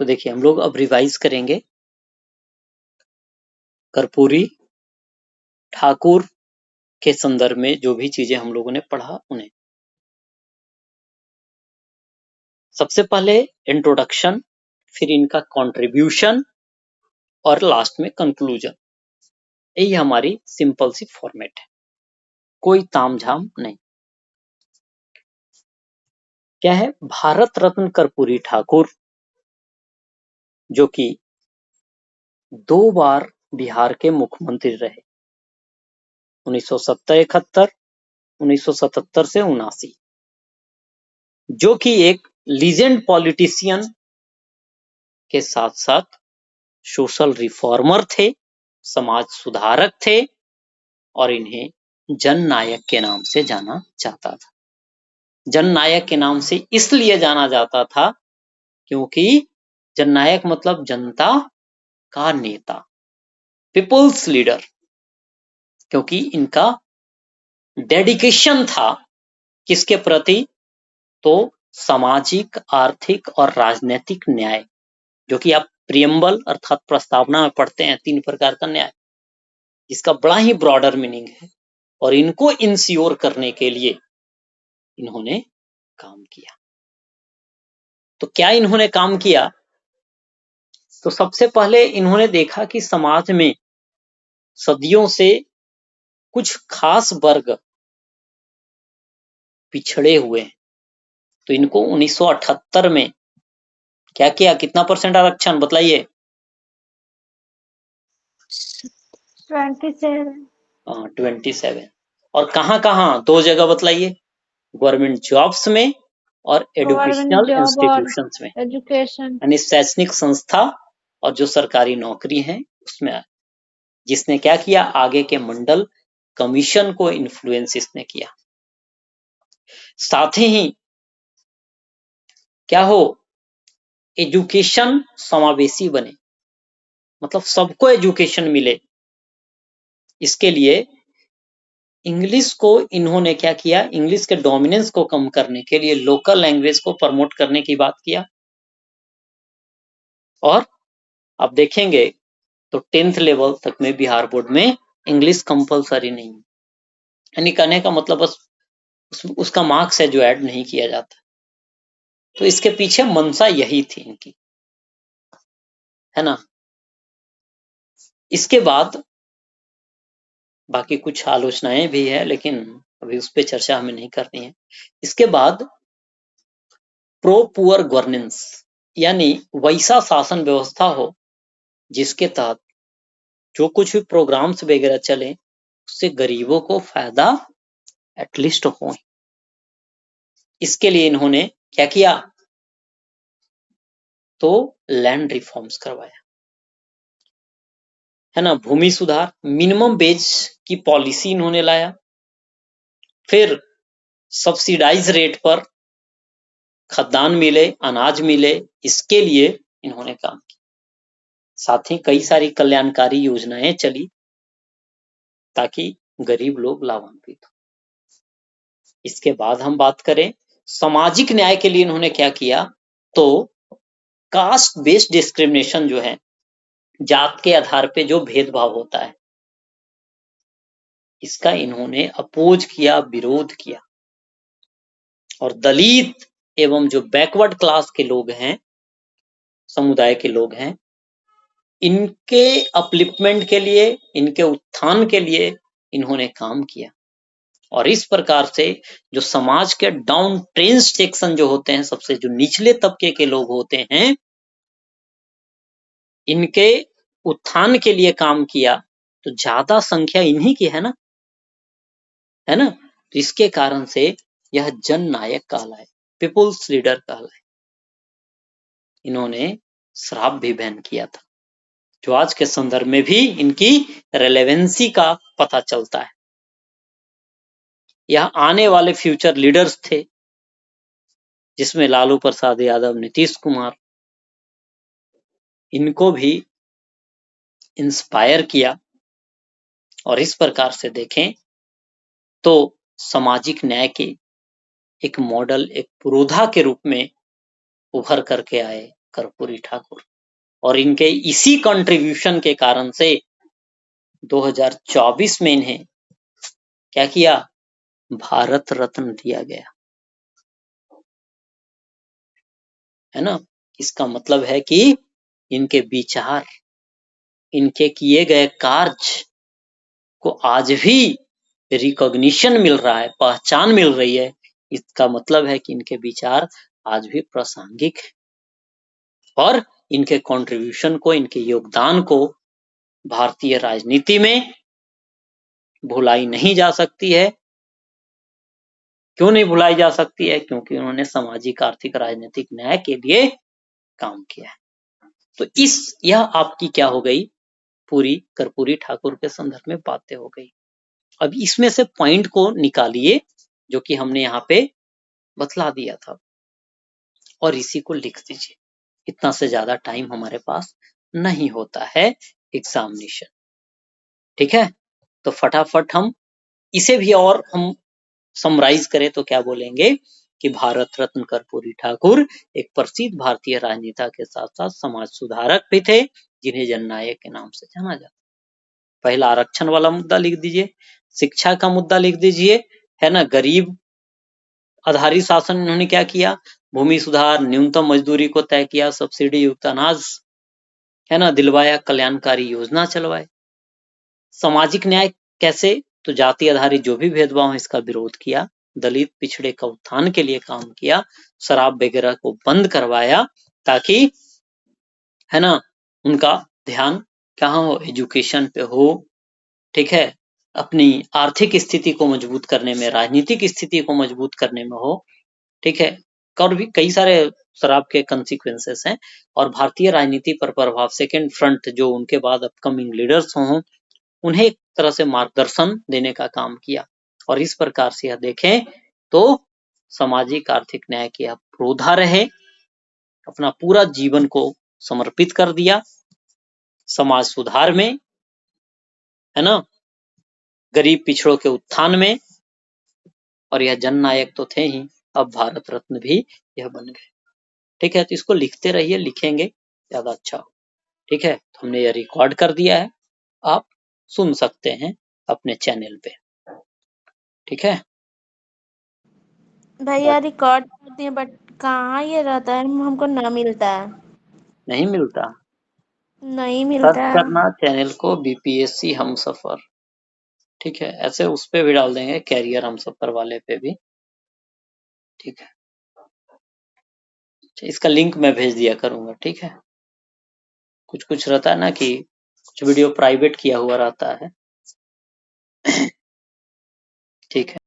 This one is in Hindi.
तो देखिए हम लोग अब रिवाइज करेंगे कर्पूरी ठाकुर के संदर्भ में जो भी चीजें हम लोगों ने पढ़ा उन्हें। सबसे पहले इंट्रोडक्शन, फिर इनका कंट्रीब्यूशन और लास्ट में कंक्लूजन। यही हमारी सिंपल सी फॉर्मेट है, कोई तामझाम नहीं। क्या है? भारत रत्न कर्पूरी ठाकुर, जो कि 2 बार बिहार के मुख्यमंत्री रहे, 1970-71, 1977 से 79, जो कि एक लीजेंड पॉलिटिशियन के साथ साथ सोशल रिफॉर्मर थे, समाज सुधारक थे और इन्हें जननायक के नाम से जाना जाता था। जननायक के नाम से इसलिए जाना जाता था क्योंकि जननायक मतलब जनता का नेता, पीपुल्स लीडर, क्योंकि इनका डेडिकेशन था किसके प्रति? तो सामाजिक, आर्थिक और राजनीतिक न्याय, जो कि आप प्रियम्बल अर्थात प्रस्तावना में पढ़ते हैं, 3 प्रकार का न्याय, जिसका बड़ा ही ब्रॉडर मीनिंग है। और इनको इंश्योर करने के लिए इन्होंने काम किया। तो क्या इन्होंने काम किया? तो सबसे पहले इन्होंने देखा कि समाज में सदियों से कुछ खास वर्ग पिछड़े हुए हैं, तो इनको 1978 में क्या किया? कितना % आरक्षण बताइए? 27। और कहां-कहां? 2 जगह बतलाइए। गवर्नमेंट जॉब्स में और एजुकेशनल इंस्टीट्यूशंस में, एजुकेशन, यानी शैक्षणिक संस्था और जो सरकारी नौकरी है उसमें। जिसने क्या किया? आगे के मंडल कमीशन को इन्फ्लुएंस इसने किया। साथ ही क्या हो? एजुकेशन समावेशी बने, मतलब सबको एजुकेशन मिले। इसके लिए इंग्लिश को इन्होंने क्या किया? इंग्लिश के डोमिनेंस को कम करने के लिए लोकल लैंग्वेज को प्रमोट करने की बात किया। और अब देखेंगे तो 10th लेवल तक में बिहार बोर्ड में इंग्लिश कंपलसरी नहीं है, यानी कहने का मतलब बस उसका मार्क्स है जो ऐड नहीं किया जाता। तो इसके पीछे मंशा यही थी इनकी, है ना। इसके बाद बाकी कुछ आलोचनाएं भी है, लेकिन अभी उस पर चर्चा हमें नहीं करनी है। इसके बाद प्रो पुअर गवर्नेंस, यानी वैसा शासन व्यवस्था हो जिसके तहत जो कुछ भी प्रोग्राम्स वगैरह चले उससे गरीबों को फायदा एटलीस्ट हो। इसके लिए इन्होंने क्या किया? तो लैंड रिफॉर्म्स करवाया, है ना। भूमि सुधार, मिनिमम वेज की पॉलिसी इन्होंने लाया, फिर सब्सिडाइज रेट पर खाद्यान्न मिले, अनाज मिले, इसके लिए इन्होंने काम किया। साथ ही कई सारी कल्याणकारी योजनाएं चली ताकि गरीब लोग लाभान्वित हो। इसके बाद हम बात करें सामाजिक न्याय के लिए इन्होंने क्या किया? तो कास्ट बेस्ड डिस्क्रिमिनेशन जो है, जात के आधार पे जो भेदभाव होता है, इसका इन्होंने अपोज किया, विरोध किया। और दलित एवं जो बैकवर्ड क्लास के लोग हैं, समुदाय के लोग हैं, इनके अपलिफ्टमेंट के लिए, इनके उत्थान के लिए इन्होंने काम किया। और इस प्रकार से जो समाज के डाउन ट्रेन सेक्शन जो होते हैं, सबसे जो निचले तबके के लोग होते हैं, इनके उत्थान के लिए काम किया। तो ज्यादा संख्या इन्हीं की है ना, है ना। तो इसके कारण से यह जननायक कहलाए, पीपुल्स लीडर कहलाए। इन्होंने श्राप भी बैन किया था, जो आज के संदर्भ में भी इनकी रेलेवेंसी का पता चलता है। यह आने वाले फ्यूचर लीडर्स थे, जिसमें लालू प्रसाद यादव, नीतीश कुमार, इनको भी इंस्पायर किया। और इस प्रकार से देखें तो सामाजिक न्याय के एक मॉडल, एक पुरोधा के रूप में उभर करके आए कर्पूरी ठाकुर, और इनके इसी कंट्रीब्यूशन के कारण से 2024 में इन्हें क्या किया, भारत रत्न दिया गया, है ना। इसका मतलब है कि इनके विचार, इनके किए गए कार्य को आज भी रिकॉग्निशन मिल रहा है, पहचान मिल रही है। इसका मतलब है कि इनके विचार आज भी प्रासंगिक है और इनके कंट्रीब्यूशन को, इनके योगदान को भारतीय राजनीति में भुलाई नहीं जा सकती है। क्यों नहीं भुलाई जा सकती है? क्योंकि उन्होंने सामाजिक, आर्थिक, राजनीतिक न्याय के लिए काम किया है। तो यह आपकी क्या हो गई, पूरी कर्पूरी ठाकुर के संदर्भ में बातें हो गई। अब इसमें से पॉइंट को निकालिए जो कि हमने यहाँ पे बतला दिया था और इसी को लिख दीजिए। इतना से ज्यादा टाइम हमारे पास नहीं होता है एग्जामिनेशन, ठीक है। तो फटाफट हम इसे भी और हम समराइज करें तो क्या बोलेंगे कि भारत रत्न कर्पूरी ठाकुर एक प्रसिद्ध भारतीय राजनेता के साथ साथ समाज सुधारक भी थे, जिन्हें जननायक के नाम से जाना जाता। पहला आरक्षण वाला मुद्दा लिख दीजिए, शिक्षा का मुद्दा लिख दीजिए, है ना। गरीब आधारित शासन इन्होंने क्या किया, भूमि सुधार, न्यूनतम मजदूरी को तय किया, सब्सिडी युक्त अनाज, है ना, दिलवाया, कल्याणकारी योजना चलवाए। सामाजिक न्याय कैसे, तो जाति आधारित जो भी भेदभाव है इसका विरोध किया, दलित पिछड़े का उत्थान के लिए काम किया, शराब वगैरह को बंद करवाया ताकि, है ना, उनका ध्यान कहाँ हो, एजुकेशन पे हो, ठीक है, अपनी आर्थिक स्थिति को मजबूत करने में, राजनीतिक स्थिति को मजबूत करने में हो, ठीक है। और भी कई सारे शराब के कंसिक्वेंसेस हैं और भारतीय राजनीति पर प्रभाव, सेकेंड फ्रंट जो उनके बाद अपकमिंग लीडर्स हों उन्हें एक तरह से मार्गदर्शन देने का काम किया। और इस प्रकार से यह देखें तो सामाजिक आर्थिक न्याय के पुरोधा रहे, अपना पूरा जीवन को समर्पित कर दिया समाज सुधार में, है ना, गरीब पिछड़ों के उत्थान में, और यह जननायक तो थे ही, अब भारत रत्न भी यह बन गए, ठीक है। तो इसको लिखते रहिए, लिखेंगे ज्यादा अच्छा हो, ठीक है। तो हमने यह रिकॉर्ड कर दिया है, आप सुन सकते हैं अपने चैनल पे, ठीक है। भैया रिकॉर्ड करते हैं बट कहाँ ये रहता है, हमको ना मिलता है। नहीं मिलता, नहीं सर्च मिलता है। करना चैनल को बीपीएससी हमसफर, ठीक है। ऐसे उस पे भी डाल देंगे, कैरियर हमसफर वाले पे भी, ठीक है। इसका लिंक मैं भेज दिया करूंगा, ठीक है। कुछ कुछ रहता है ना कि कुछ वीडियो प्राइवेट किया हुआ रहता है, ठीक है।